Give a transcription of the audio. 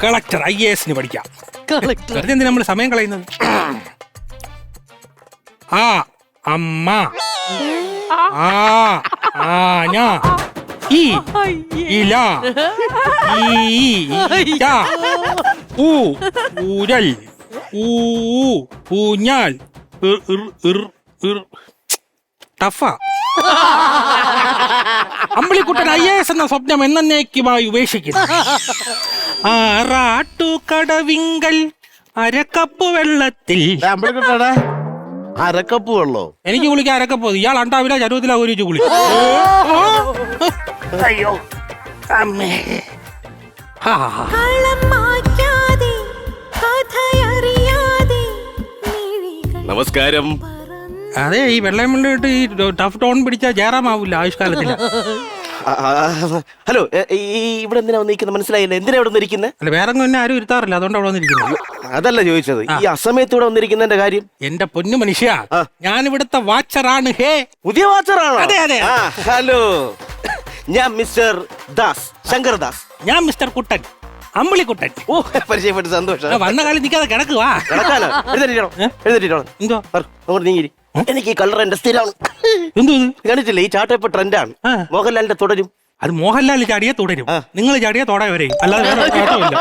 Collector IAS പഠിക്കാം. വെറുതെ എന്തിനാ നമ്മൾ സമയം കളയുന്നത്? ആ അമ്മ, ആ ആന, ഈ ഇല, ഈച്ച, ഊ ഊരൽ, ഊഞ്ഞാൽ, ടഫാ. അമ്പിളിക്കുട്ടൻ IAS എന്ന സ്വപ്നം എന്നേക്കുമായി ഉപേക്ഷിക്കുന്നു. ആറാട്ടുകടവിങ്കൽ അരക്കപ്പ് വെള്ളത്തിൽ. അമ്പളിക്കുട്ടടാ, അരക്കപ്പ് വെള്ളോ? എനിക്ക് കുളിക്കാൻ അരക്കപ്പ്. ഇയാൾ അണ്ടാവില്ല, ചരുവത്തിലാ ഒരു കുളി. അയ്യോ അമ്മേ. നമസ്കാരം. അതെ, ഈ വെള്ളം മുണ്ടിട്ട് ഈ ടഫ് ടോൺ പിടിച്ച ജയറാമാവില്ല ആയുഷ്കാലത്തില്ല. ഹലോ, ഇവിടെ എന്തിനാ വന്നിരിക്കുന്നത് മനസ്സിലായില്ല. എന്തിനാ ഇവിടെ വന്നിരിക്കുന്നത്? അല്ല, വേറെ ഒന്നും എന്നെ ആരും ഇരുത്താറില്ല, അതുകൊണ്ട് അവിടെ വന്നിരിക്കുന്നത്. അതല്ല ചോദിച്ചത്, ഈ അസമയത്ത് ഇവിടെ വന്നിരിക്കുന്നതിന്റെ കാര്യം. എന്റെ പൊന്നു മനുഷ്യ, ഞാൻ ഇവിടുത്തെ വാച്ചറാണ്. ഹേ, പുതിയ വാച്ചറാണോ? അതെ അതെ. ഹലോ, ഞാൻ മിസ്റ്റർ ദാസ്, ശങ്കർ ദാസ്. ഞാൻ മിസ്റ്റർ കുട്ടൻ, അമ്പിളിക്കുട്ടൻ. ഓ, പരിചയപ്പെട്ട് സന്തോഷം. വന്ന കാലം നിൽക്കാതെ കിടക്കുവാ. കിടക്കാനോ? എഴുന്നേറ്റിട്ടോ. എന്തോ അങ്ങോട്ട് നീങ്ങിരി. എനിക്ക് ഈ കളർ എന്റെ സ്ഥിരമാണ്. എന്തോ കാണിച്ചില്ലേ, ഈ ചാട്ട ഇപ്പൊ ട്രെൻഡാണ്. മോഹൻലാലിന്റെ തുടരും. അത് മോഹൻലാൽ ചാടിയെ തുടരും, നിങ്ങൾ ചാടിയെ തോട വരെയും, അല്ലാതെ വേറെ